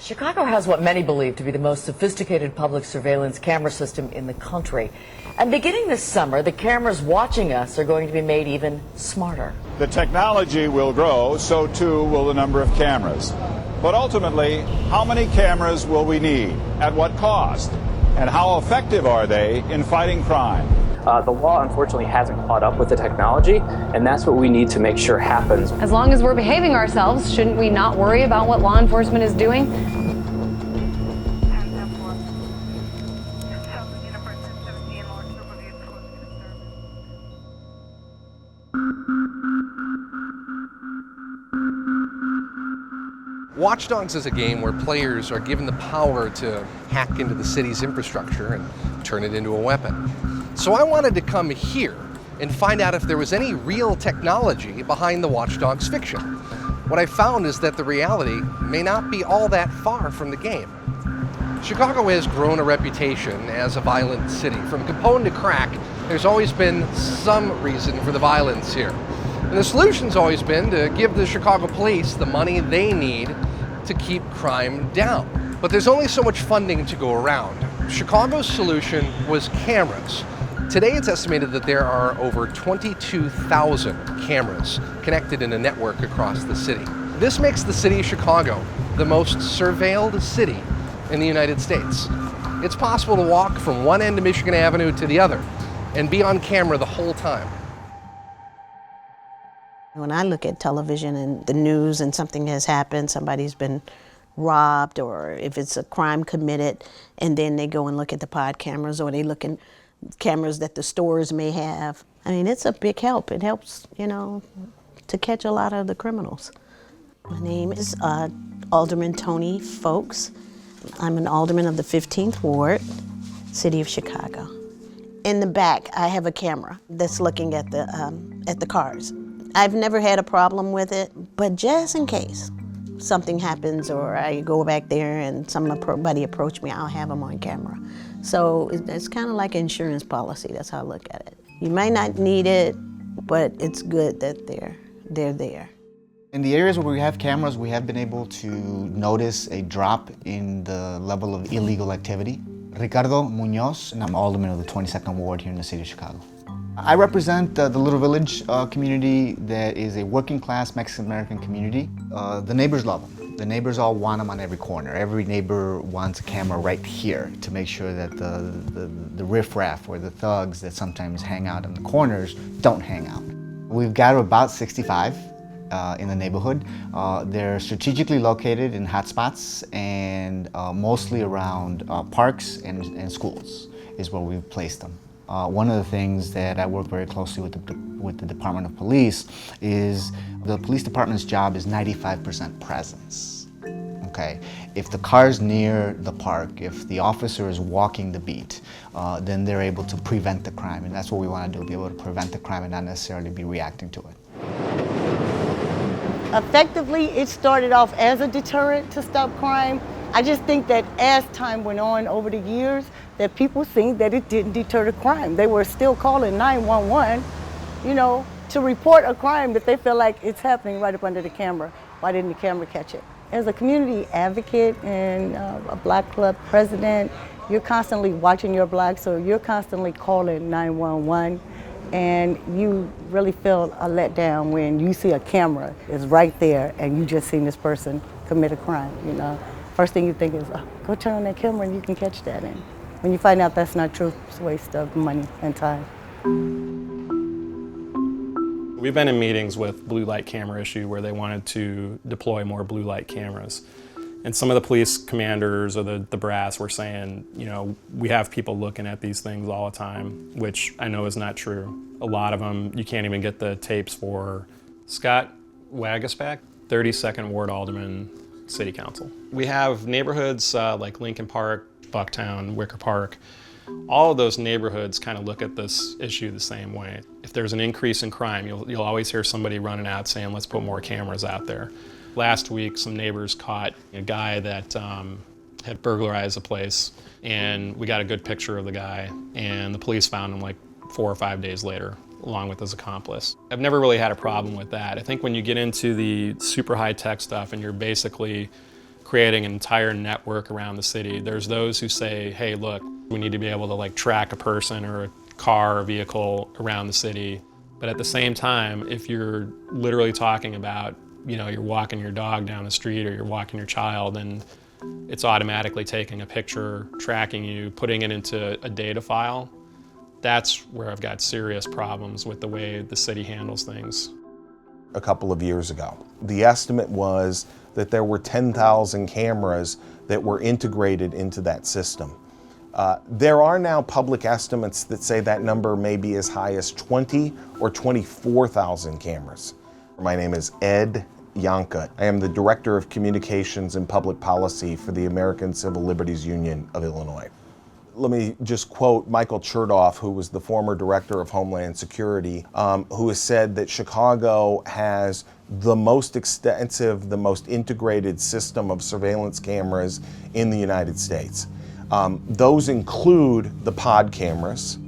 Chicago has what many believe to be the most sophisticated public surveillance camera system in the country. And beginning this summer, the cameras watching us are going to be made even smarter. The technology will grow, so too will the number of cameras. But ultimately, how many cameras will we need? At what cost? And how effective are they in fighting crime? The law, unfortunately, hasn't caught up with the technology, and that's what we need to make sure happens. As long as we're behaving ourselves, shouldn't we not worry about what law enforcement is doing? Watch Dogs is a game where players are given the power to hack into the city's infrastructure and turn it into a weapon. So I wanted to come here and find out if there was any real technology behind the Watch Dogs fiction. What I found is that the reality may not be all that far from the game. Chicago has grown a reputation as a violent city. From Capone to crack, there's always been some reason for the violence here. And the solution's always been to give the Chicago police the money they need to keep crime down. But there's only so much funding to go around. Chicago's solution was cameras. Today it's estimated that there are over 22,000 cameras connected in a network across the city. This makes the city of Chicago the most surveilled city in the United States. It's possible to walk from one end of Michigan Avenue to the other and be on camera the whole time. When I look at television and the news and something has happened, somebody's been robbed, or if it's a crime committed, and then they go and look at the pod cameras, or they look in cameras that the stores may have. I mean, it's a big help. It helps, you know, to catch a lot of the criminals. My name is Alderman Tony Folks. I'm an alderman of the 15th Ward, City of Chicago. In the back, I have a camera that's looking at the cars. I've never had a problem with it, but just in case something happens or I go back there and somebody approach me, I'll have them on camera. So it's kind of like an insurance policy. That's how I look at it. You might not need it, but it's good that they're there. In the areas where we have cameras, we have been able to notice a drop in the level of illegal activity. RICARDO, MUNOZ, and I'm alderman of the 22nd Ward here in the city of Chicago. I represent the Little Village community that is a working class Mexican-American community. The neighbors love them. The neighbors all want them on every corner. Every neighbor wants a camera right here to make sure that the riffraff or the thugs that sometimes hang out in the corners don't hang out. We've got about 65 in the neighborhood. They're strategically located in hotspots and mostly around parks and schools is where we've placed them. One of the things that I work very closely with the Department of Police is the police department's job is 95% presence. Okay, if the car's near the park, if the officer is walking the beat, then they're able to prevent the crime, and that's what we want to do, be able to prevent the crime and not necessarily be reacting to it. Effectively, it started off as a deterrent to stop crime. I just think that as time went on over the years, that people think that it didn't deter the crime. They were still calling 911, you know, to report a crime that they feel like it's happening right up under the camera. Why didn't the camera catch it? As a community advocate and a Black Club president, you're constantly watching your Black, so you're constantly calling 911, and you really feel a letdown when you see a camera is right there and you just seen this person commit a crime, you know. First thing you think is, oh, go turn on that camera and you can catch that. And when you find out that's not true, it's a waste of money and time. We've been in meetings with blue light camera issue where they wanted to deploy more blue light cameras. And some of the police commanders or the brass were saying, you know, we have people looking at these things all the time, which I know is not true. A lot of them, you can't even get the tapes for. Scott WAGUESPACK, 32nd Ward Alderman, City Council. We have neighborhoods like Lincoln Park, Bucktown, Wicker Park. All of those neighborhoods kind of look at this issue the same way. If there's an increase in crime, you'll always hear somebody running out saying, let's put more cameras out there. Last week, some neighbors caught a guy that had burglarized a place, and we got a good picture of the guy, and the police found him like 4 or 5 days later, along with his accomplice. I've never really had a problem with that. I think when you get into the super high-tech stuff and you're basically creating an entire network around the city. There's those who say, hey, look, we need to be able to like track a person or a car or vehicle around the city. But at the same time, if you're literally talking about, you know, you're walking your dog down the street or you're walking your child and it's automatically taking a picture, tracking you, putting it into a data file, that's where I've got serious problems with the way the city handles things. A couple of years ago, the estimate was that there were 10,000 cameras that were integrated into that system. There are now public estimates that say that number may be as high as 20 or 24,000 cameras. My name is Ed Yanka. I am the Director of Communications and Public Policy for the American Civil Liberties Union of Illinois. Let me just quote Michael Chertoff, who was the former Director of Homeland Security, who has said that Chicago has the most extensive, the most integrated system of surveillance cameras in the United States. Those include the pod cameras.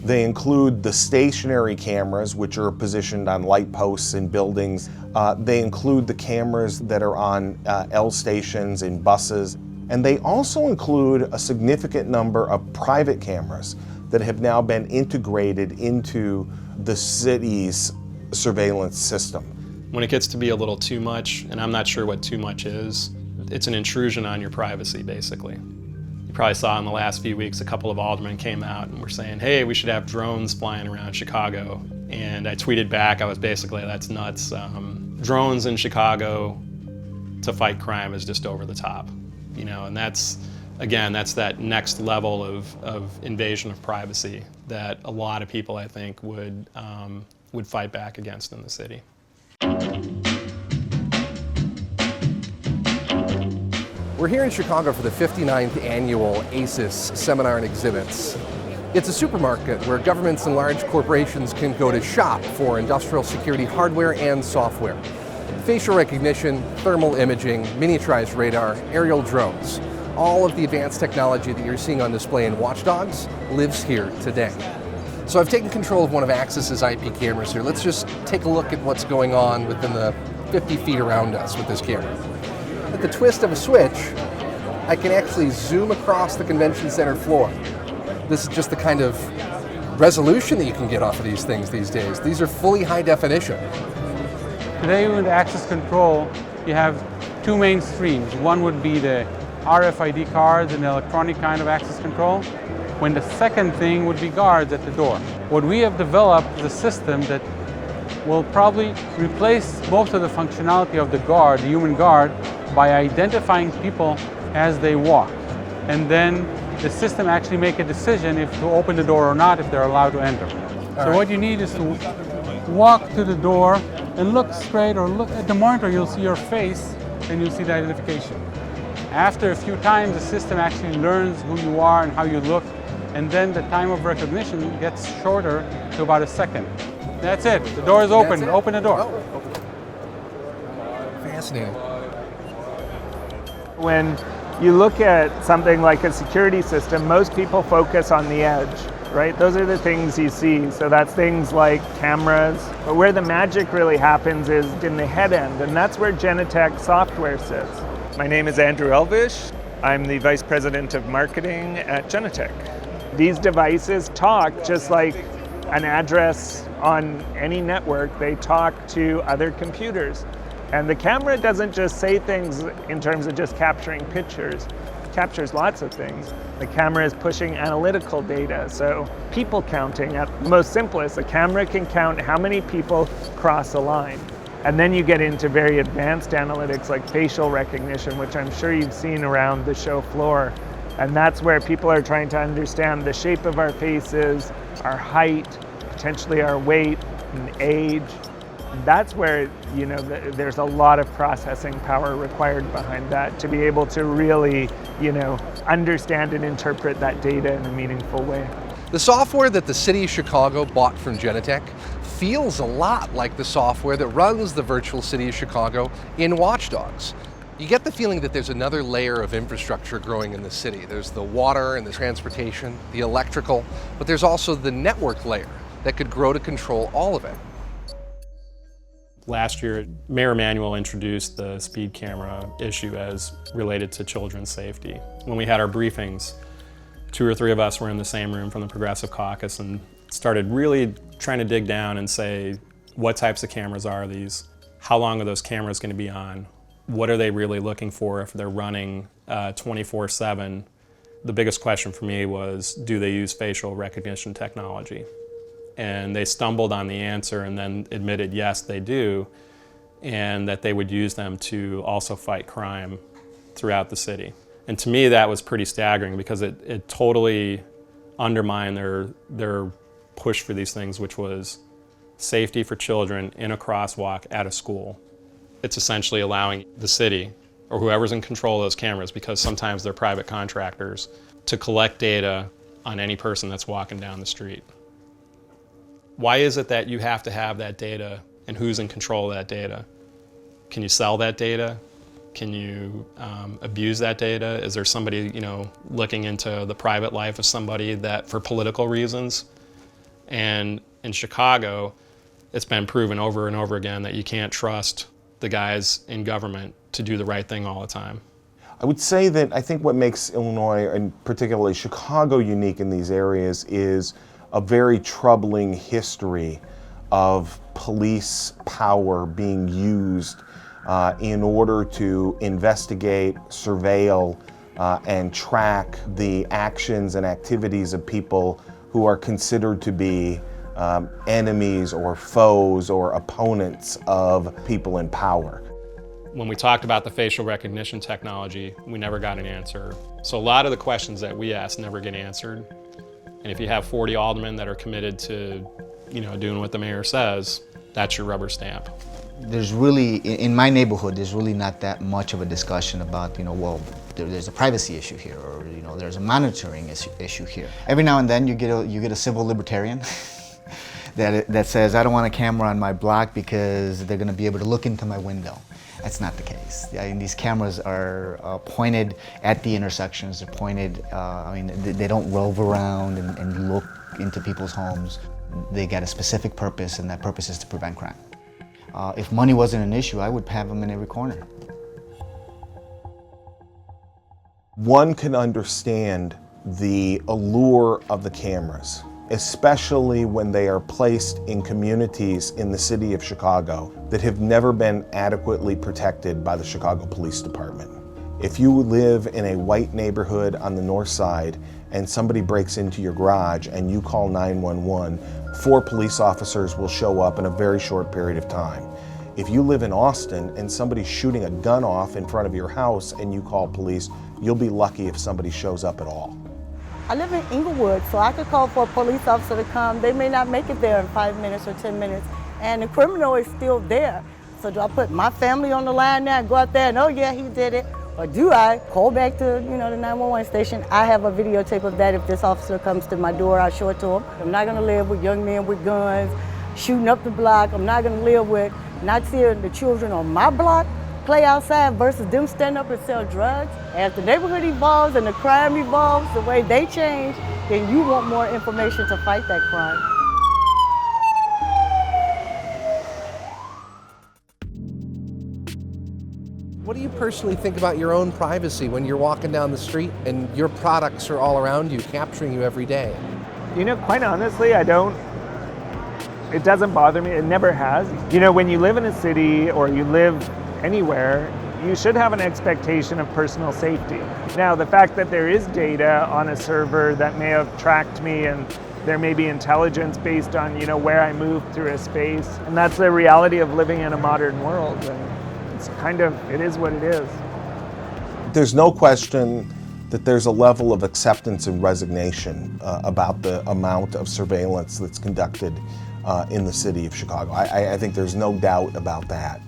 They include the stationary cameras, which are positioned on light posts in buildings. They include the cameras that are on L stations in buses. And they also include a significant number of private cameras that have now been integrated into the city's surveillance system. When it gets to be a little too much, and I'm not sure what too much is, it's an intrusion on your privacy, basically. You probably saw in the last few weeks, a couple of aldermen came out and were saying, hey, we should have drones flying around Chicago. And I tweeted back, I was basically, that's nuts. Drones in Chicago to fight crime is just over the top. You know, and that's, again, that's that next level of invasion of privacy that a lot of people, I think, would fight back against in the city. We're here in Chicago for the 59th annual ACES Seminar and Exhibits. It's a supermarket where governments and large corporations can go to shop for industrial security hardware and software. Facial recognition, thermal imaging, miniaturized radar, aerial drones. All of the advanced technology that you're seeing on display in Watchdogs lives here today. So I've taken control of one of Axis's IP cameras here. Let's just take a look at what's going on within the 50 feet around us with this camera. At the twist of a switch, I can actually zoom across the convention center floor. This is just the kind of resolution that you can get off of these things these days. These are fully high definition. Today with access control, you have two main streams. One would be the RFID cards and the electronic kind of access control, when the second thing would be guards at the door. What we have developed is a system that will probably replace most of the functionality of the guard, the human guard, by identifying people as they walk. And then the system actually make a decision if to open the door or not, if they're allowed to enter. So what you need is to walk to the door and look straight, or look at the monitor, you'll see your face and you'll see the identification. After a few times, the system actually learns who you are and how you look, and then the time of recognition gets shorter to about a second. That's it. The door is open. Open the door. Fascinating. When you look at something like a security system, most people focus on the edge, right? Those are the things you see. So that's things like cameras. But where the magic really happens is in the head end, and that's where Genetec software sits. My name is Andrew Elvish. I'm the Vice President of Marketing at Genetec. These devices talk just like an address on any network. They talk to other computers. And the camera doesn't just say things in terms of just capturing pictures. It captures lots of things. The camera is pushing analytical data, so people counting. At the most simplest, a camera can count how many people cross a line. And then you get into very advanced analytics like facial recognition, which I'm sure you've seen around the show floor. And that's where people are trying to understand the shape of our faces, our height, potentially our weight and age. That's where, you know, there's a lot of processing power required behind that to be able to really, you know, understand and interpret that data in a meaningful way. The software that the city of Chicago bought from Genetec feels a lot like the software that runs the virtual city of Chicago in Watchdogs. You get the feeling that there's another layer of infrastructure growing in the city. There's the water and the transportation, the electrical, but there's also the network layer that could grow to control all of it. Last year, Mayor Emanuel introduced the speed camera issue as related to children's safety. When we had our briefings, 2 or 3 of us were in the same room from the Progressive Caucus and started really trying to dig down and say, what types of cameras are these? How long are those cameras going to be on? What are they really looking for if they're running 24/7? The biggest question for me was, do they use facial recognition technology? And they stumbled on the answer and then admitted, yes, they do, and that they would use them to also fight crime throughout the city. And to me, that was pretty staggering because it totally undermined their push for these things, which was safety for children in a crosswalk at a school. It's essentially allowing the city, or whoever's in control of those cameras, because sometimes they're private contractors, to collect data on any person that's walking down the street. Why is it that you have to have that data, and who's in control of that data? Can you sell that data? Can you abuse that data? Is there somebody, looking into the private life of somebody that for political reasons? And in Chicago, it's been proven over and over again that you can't trust the guys in government to do the right thing all the time. I would say that I think what makes Illinois, and particularly Chicago, unique in these areas is a very troubling history of police power being used in order to investigate, surveil, and track the actions and activities of people who are considered to be enemies or foes or opponents of people in power. When we talked about the facial recognition technology, we never got an answer. So a lot of the questions that we asked never get answered. And if you have 40 aldermen that are committed to, doing what the mayor says, that's your rubber stamp. There's really, in my neighborhood, there's really not that much of a discussion about, there's a privacy issue here, or there's a monitoring issue here. Every now and then you get a civil libertarian that says, I don't want a camera on my block because they're going to be able to look into my window. That's not the case. These cameras are pointed at the intersections. They're pointed, they don't rove around and look into people's homes. They got a specific purpose, and that purpose is to prevent crime. If money wasn't an issue, I would have them in every corner. One can understand the allure of the cameras, especially when they are placed in communities in the city of Chicago that have never been adequately protected by the Chicago Police Department. If you live in a white neighborhood on the north side and somebody breaks into your garage and you call 911, 4 police officers will show up in a very short period of time. If you live in Austin and somebody's shooting a gun off in front of your house and you call police, you'll be lucky if somebody shows up at all. I live in Inglewood, so I could call for a police officer to come. They may not make it there in 5 minutes or 10 minutes, and the criminal is still there. So do I put my family on the line now and go out there and, oh yeah, he did it? Or do I call back to, the 911 station? I have a videotape of that. If this officer comes to my door, I'll show it to him. I'm not gonna live with young men with guns, shooting up the block. I'm not gonna live with not seeing the children on my block play outside versus them stand up and sell drugs. As the neighborhood evolves and the crime evolves, the way they change, then you want more information to fight that crime. What do you personally think about your own privacy when you're walking down the street and your products are all around you, capturing you every day? Quite honestly, I don't. It doesn't bother me. It never has. When you live in a city or you live anywhere, you should have an expectation of personal safety. Now, the fact that there is data on a server that may have tracked me and there may be intelligence based on, where I move through a space, and that's the reality of living in a modern world. And it is what it is. There's no question that there's a level of acceptance and resignation about the amount of surveillance that's conducted in the city of Chicago. I think there's no doubt about that.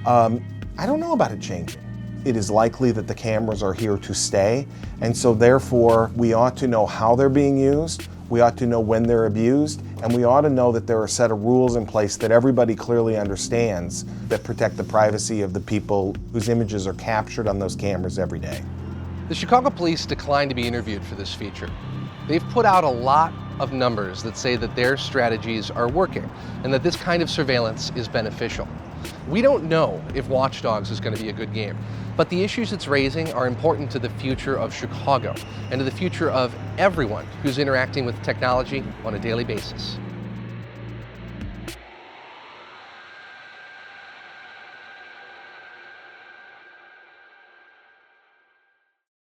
I don't know about it changing. It is likely that the cameras are here to stay, and so therefore we ought to know how they're being used, we ought to know when they're abused, and we ought to know that there are a set of rules in place that everybody clearly understands that protect the privacy of the people whose images are captured on those cameras every day. The Chicago Police declined to be interviewed for this feature. They've put out a lot of numbers that say that their strategies are working and that this kind of surveillance is beneficial. We don't know if Watch Dogs is going to be a good game, but the issues it's raising are important to the future of Chicago and to the future of everyone who's interacting with technology on a daily basis.